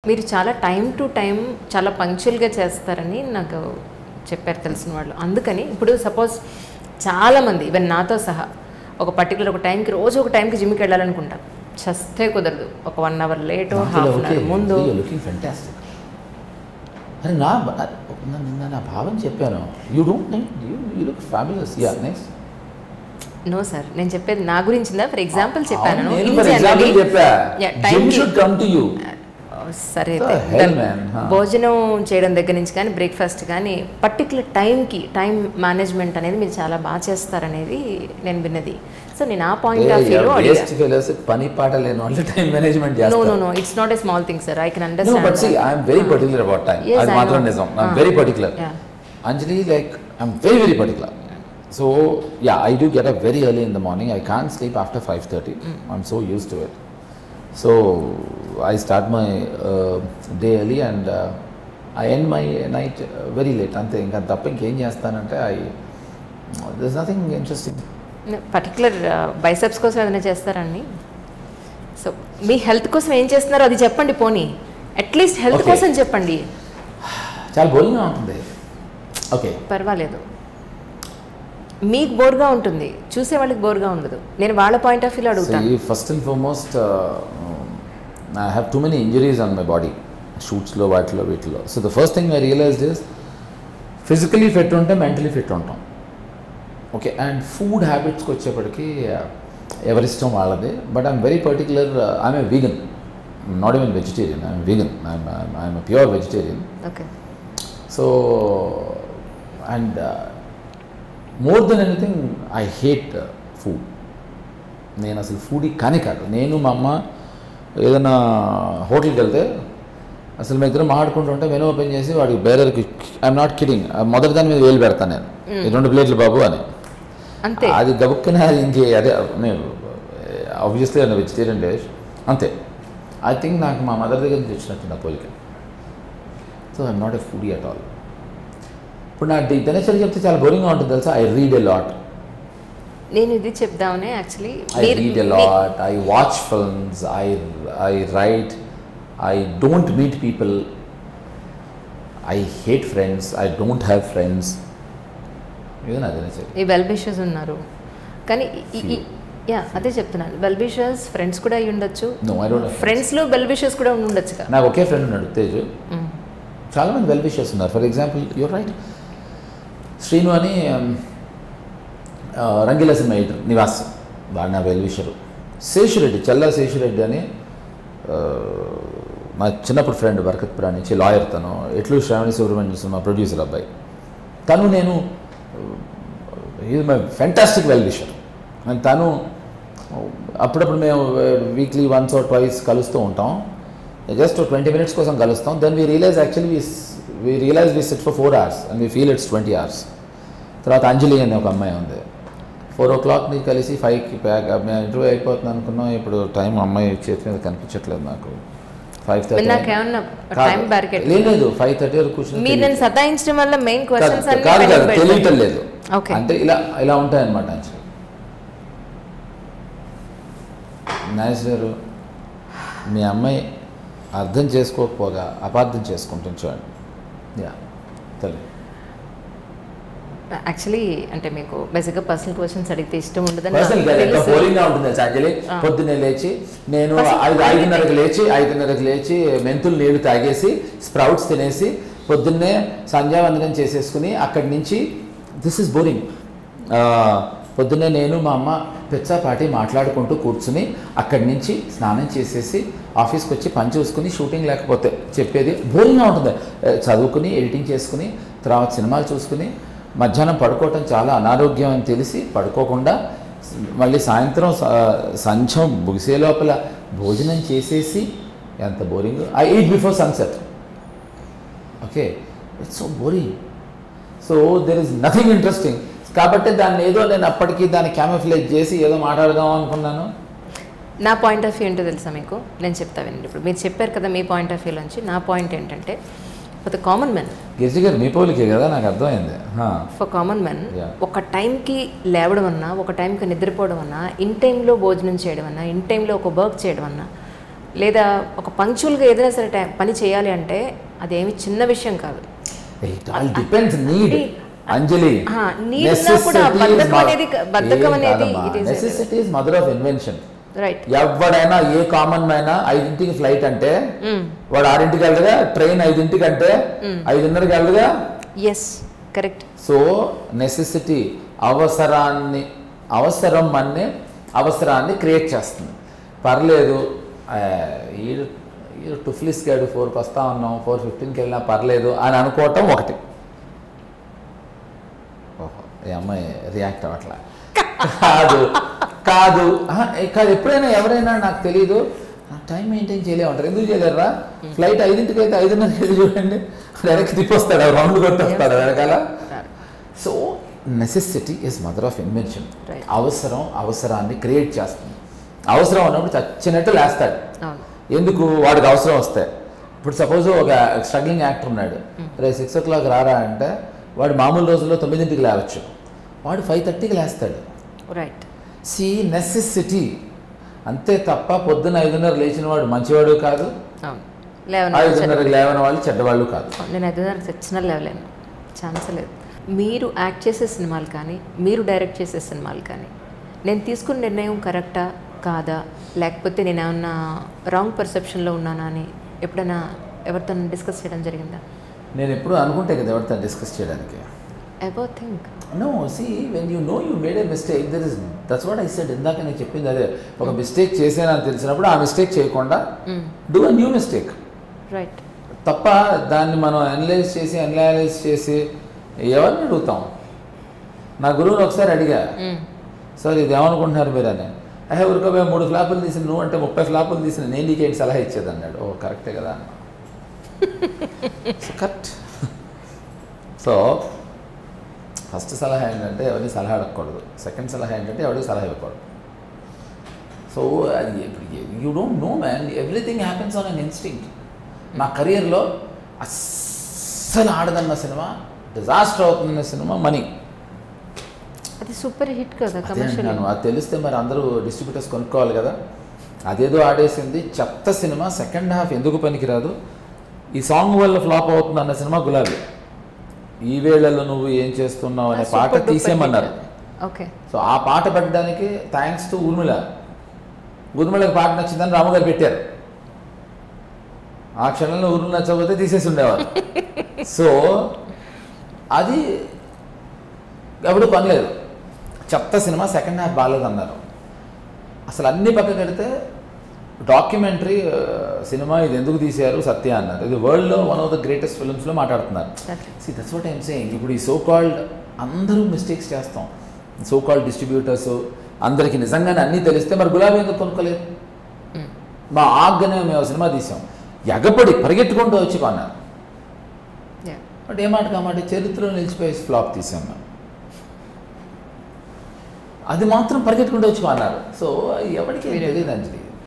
మీరు చాలా time to time చాలా పంక్చువల్గా చేస్తారని నాకు చెప్పారు తెలిసిన వాళ్ళు. అందుకని ఇప్పుడు సపోజ్ చాలామంది ఈవెన్ నాతో సహా ఒక పర్టికులర్ ఒక టైంకి రోజు ఒక టైంకి జిమ్కి వెళ్ళాలనుకుంటారు, చస్తే కుదరదు. ఒక 1 hour late, half an hour ముందు. అరే నా భావం చెప్పాను. You don't you look fabulous. Yeah next. No sir, నేను చెప్పేది నా గురించిందా? ఫర్ ఎగ్జాంపుల్ చెప్పాను. సరే, భోజనం చేయడం దగ్గర నుంచి కానీ బ్రేక్ఫాస్ట్ కానీ పర్టికులర్ టైంకి టైం మేనేజ్మెంట్ అనేది మీరు చాలా బాగా చేస్తారనేది నేను విన్నది. సో నేను ఆ పాయింట్ ఆఫ్ వ్యూలో పని పాట లేని వాళ్ళు టైం మేనేజ్మెంట్ చేస్తారు. No it's not a small thing sir. I can understand. But see I am very particular about time. అది మాత్రం నిజం. I am very particular. Anjali, like I am very particular. So yeah, I do get up very early in the morning. I can't sleep after 5:30. I'm so used to it. So I start my day early and I end my night very late. Ante inga tappa inkem chestanante there's nothing interesting. Particular biceps కోసం ఏదైనా చేస్తారండి? So మీ health కోసం ఏం చేస్తున్నారో అది చెప్పండి. పోనీ at least health కోసం చెప్పండి. చాలా బోరింగ్గా ఉంటుంది. ఓకే, పర్వాలేదు. మీకు బోర్గా ఉంటుంది, చూసే వాళ్ళకి బోర్గా ఉండదు. నేను వాళ్ళ పాయింట్ ఆఫ్ వ్యూలో అడుగుతాను. First and foremost I have too many injuries on my body, షూట్స్లో వాటిలో వీటిలో. So the first thing I realized is physically fit ఉంటే మెంటలీ ఫిట్ ఉంటాం. ఓకే, అండ్ ఫుడ్ హ్యాబిట్స్కి వచ్చేప్పటికి ఎవరిష్టం వాళ్ళది. But I'm very particular. I'm a vegan, not even vegetarian. I'm vegan. I'm a pure vegetarian. Okay. So and more than anything I hate food. నేను అసలు foodie కానీ కాదు. నేను మా అమ్మ ఏదైనా హోటల్కి వెళ్తే అసలు మీ ఇద్దరు మాట్లాడుకుంటుంటే మెనూ ఓపెన్ చేసి వాడికి బేరర్కి, ఐఎమ్ నాట్ కిడింగ్, మొదటి దాని మీద వేలు పెడతాను నేను, 2 ప్లేట్లు బాబు అని. అది గబుక్కనే అది ఇంకే అదే. నేను ఆబ్వియస్లీ అన్న వెజిటేరియన్ డిష్ అంతే. ఐ థింక్ నాకు మా మదర్ దగ్గర నుంచి వచ్చినట్టు నా పోలిక. So I'm not a foodie at all. ఇప్పుడు నా దినచర్య చెప్తే చాలా బోరింగ్గా ఉంటుంది తెలుసా. I read a lot. నేను ఇది చెప్దామనే actually. I read a lot, I watch films, I write, I don't meet people, I hate friends, I don't have friends. ఇది నా దినచర్య. ఈ వెల్ విషర్స్ ఉన్నారు కానీ అదే చెప్తున్నాను, వెల్ విషర్స్ ఫ్రెండ్స్ కూడా అయి ఉండొచ్చు. ఫ్రెండ్స్లో వెల్ విషర్స్ కూడా ఉండొచ్చు. నాకు ఒకే ఫ్రెండ్ ఉన్నాడు, తేజు. చాలామంది వెల్ విషర్స్ ఉన్నారు. For example, you're right, Srinu అని రంగీలా సినిమా ఎడిటర్ నివాస్, వాడు నా వెల్ విషరు. శేషురెడ్డి, చల్లా శేషురెడ్డి అని మా చిన్నప్పుడు ఫ్రెండ్, బర్కత్పురా నుంచి లాయర్. తను ఎట్లు శ్రావణి సుబ్రహ్మణ్యం సినిమా ప్రొడ్యూసర్ అబ్బాయి. తను నేను is my fantastic well wisher. And తను అప్పుడప్పుడు మేము వీక్లీ వన్స్ ఆర్ ట్వైస్ కలుస్తూ ఉంటాం. జస్ట్ 20 minutes కోసం కలుస్తాం. Then we realise actually we sit for 4 hours and we feel it's 20 hours. తర్వాత అంజలి అనే ఒక అమ్మాయి ఉంది. 4 o'clock కలిసి 5కి ప్యాక్. మేము ఇంటర్వ్యూ అయిపోతుంది అనుకున్నాం. ఇప్పుడు టైం అమ్మాయి చేతి మీద కనిపించట్లేదు నాకు. 5:30 లేదు, 5:30 వరకు కూర్చొని తెలియటం లేదు. అంటే ఇలా ఉంటాయన్నమాట. అంజలి నాయస్ గారు, మీ అమ్మాయి అర్థం చేసుకోకపోగా అపార్థం చేసుకుంటాం చూడండి. యా తల్లి. యాక్చువల్లీ అంటే మీకు బేసిక్గా పర్సనల్ క్వశ్చన్స్ అడిగితే ఇష్టం ఉండదని బోరింగ్గా ఉంటుంది. అంజలి పొద్దున్నే లేచి నేను 5:30కి లేచి మెంతులు నీళ్లు తాగేసి స్ప్రౌట్స్ తినేసి పొద్దున్నే సంధ్యావందనం చేసేసుకుని అక్కడి నుంచి దిస్ ఇస్ బోరింగ్. పొద్దున్నే నేను మా అమ్మ పిచ్చాపాటి మాట్లాడుకుంటూ కూర్చుని అక్కడి నుంచి స్నానం చేసేసి ఆఫీస్కి వచ్చి పని చూసుకుని షూటింగ్ లేకపోతే చెప్పేది బోరింగ్గా ఉంటుంది. చదువుకుని ఎడిటింగ్ చేసుకుని తర్వాత సినిమాలు చూసుకుని మధ్యాహ్నం పడుకోవటం చాలా అనారోగ్యం అని తెలిసి పడుకోకుండా మళ్ళీ సాయంత్రం సంధ్యం ముగిసే లోపల భోజనం చేసేసి ఎంత boring. I eat before sunset. Okay, it's so boring. So there is nothing interesting. కాబట్టి దాన్ని ఏదో నేను అప్పటికి దాన్ని క్యామోఫ్లేజ్ చేసి ఏదో మాట్లాడదాం అనుకున్నాను. నా పాయింట్ ఆఫ్ వ్యూ ఏంటో తెలుసా మీకు? నేను చెప్తా వినండి. ఇప్పుడు మీరు చెప్పారు కదా మీ పాయింట్ ఆఫ్ వ్యూలోంచి. నా పాయింట్ ఏంటంటే ఫర్ ద కామన్ మెన్, గిరిజి గారు మీ పోలికే కదా, నాకు అర్థమైంది. ఫర్ కామన్ మెన్ ఒక టైంకి లేవడం అన్నా, ఒక టైంకి నిద్రపోవడం అన్నా, ఇన్ టైంలో భోజనం చేయడం అన్నా, ఇన్ టైంలో ఒక వర్క్ చేయడం అన్నా లేదా ఒక పంక్చువల్గా ఏదైనా సరే పని చేయాలి అంటే అదేమి చిన్న విషయం కాదు. It all depends need Anjali. Necessity is mother of invention. Right. ఎవడైనా ఏ కామన్ మ్యాన్ 5ంటికి ఫ్లైట్ అంటే వాడు 6ంటికి వెళ్ళగా, ట్రైన్ 5ంటికి అంటే 5:30కి వెళ్ళగా. Yes, correct. సో నెసెసిటీ అవసరాన్ని క్రియేట్ చేస్తుంది. పర్లేదు ఈ టుఫ్లిస్ గాడు 4కి వస్తా ఉన్నాం, 4:15కి వెళ్ళినా పర్లేదు అని అనుకోవటం ఒకటి. ఓహో, ఈ అమ్మాయి రియాక్ట్ అవ్వట్లా. కాదు కాదు కాదు ఎప్పుడైనా ఎవరైనా నాకు తెలీదు టైం మెయింటైన్ చేయలేమంటారు. ఎందుకు చేయలేరా? ఫ్లైట్ 5ంటికి అయితే 5:30 చూడండి, వెనక్కి తిప్పొస్తాడు, రౌండ్ కొట్టొస్తాడు వెనకాల. So necessity is mother of invention. అవసరాన్ని క్రియేట్ చేస్తుంది. అవసరం ఉన్నప్పుడు చచ్చినట్టు లేస్తాడు. ఎందుకు? వాడికి అవసరం వస్తాయి. ఇప్పుడు సపోజ్ ఒక స్ట్రగ్లింగ్ యాక్టర్ ఉన్నాడు, రేపు 6 o'clock రారా అంటే వాడు మామూలు రోజుల్లో 9ంటికి లేవచ్చు, వాడు 5:30కి లేస్తాడు. రైట్. సి నెసెసిటీ అంతే తప్ప పొద్దున్న 5:30 లేచిన వాడు మంచివాడు కాదు, 5:30కి లేవని వాళ్ళు చెడ్డవాళ్ళు కాదు. నేను 5:30 చచ్చినా లేవలేను, ఛాన్స్ లేదు. మీరు యాక్ట్ చేసే సినిమాలు కానీ, మీరు డైరెక్ట్ చేసే సినిమాలు కానీ, నేను తీసుకున్న నిర్ణయం కరెక్టా కాదా, లేకపోతే నేను ఏమన్నా రాంగ్ పర్సెప్షన్లో ఉన్నానా అని ఎప్పుడైనా ఎవరితో డిస్కస్ చేయడం జరిగిందా? నేను ఎప్పుడు అనుకుంటే కదా ఎవరితో డిస్కస్ చేయడానికి. Ever think no, see when you know you made a mistake, that's what I said. ఇందాక నేను చెప్పింది అదే, ఒక మిస్టేక్ చేసానని తెలిసినప్పుడు ఆ మిస్టేక్ చేయకుండా do a new mistake. Right. తప్ప దాన్ని మనం అనలైజ్ చేసి ఎవరిని అడుగుతాం? నా గురువుని ఒకసారి అడిగా, సార్ ఇది ఏమనుకుంటున్నారు మీరు అని. ఊరికే 3 ఫ్లాపులు తీసిన నువ్వు అంటే 30 ఫ్లాపులు తీసిన నేను నీకేంటి సలహా ఇచ్చేది అన్నాడు. ఓ కరెక్టే కదా అన్న. కరెక్ట్. సో ఫస్ట్ సలహా ఏంటంటే ఎవరిని సలహా అడగకూడదు. సెకండ్ సలహా ఏంటంటే ఎవరికి సలహా ఇవ్వకూడదు. So you don't know man, everything happens on an instinct. నా కెరియర్లో అస్సలు ఆడదన్న సినిమా, డిజాస్టర్ అవుతున్న సినిమా మనీ. అది సూపర్ హిట్ కదా కమర్షియల్. అది తెలిస్తే మరి అందరూ డిస్ట్రిబ్యూటర్స్ కొనుక్కోవాలి కదా. అదేదో ఆడేసింది చెత్త సినిమా, సెకండ్ హాఫ్ ఎందుకు పనికిరాదు, ఈ సాంగ్ వల్ల ఫ్లాప్ అవుతుంది అన్న సినిమా గులాబీ. ఈ వేళల్లో నువ్వు ఏం చేస్తున్నావు అనే పాట తీసేయమన్నారు. ఓకే. సో ఆ పాట పెట్టడానికి థ్యాంక్స్ టు ఊర్మిళకి పాట నచ్చిందని రాముగారు పెట్టారు. ఆ క్షణంలో ఊర్మిళ నచ్చకపోతే తీసేసి ఉండేవారు. సో అది ఎవడు పనిలేదు. చెత్త సినిమా, సెకండ్ హాఫ్ బాగాలేదన్నారు. అసలు అన్ని పక్క కడితే డాక్యుమెంటరీ సినిమా ఇది ఎందుకు తీశారు సత్య అన్నారు. ఇది వరల్డ్లో వన్ ఆఫ్ ద గ్రేటెస్ట్ ఫిల్మ్స్లో మాట్లాడుతున్నారు. See that's what I'm saying. ఇప్పుడు ఈ సో కాల్డ్ అందరూ మిస్టేక్స్ చేస్తాం, సో కాల్డ్ డిస్ట్రిబ్యూటర్స్ అందరికీ నిజంగానే అన్నీ తెలిస్తే మరి గులాబీ ఎందుకు కొనుక్కోలేదు? మా ఆగ్గనే మేము సినిమా తీసాం, ఎగపడి పరిగెట్టుకుంటూ వచ్చి కొన్నారు. బట్ ఏ మాట కామాట చరిత్రలో నిలిచిపోయి ఫ్లాప్ తీసాం మేము. అది మాత్రం పరిగెట్టుకుంటూ వచ్చి కొన్నారు. సో ఎవరికి తెలియదు అంజలి.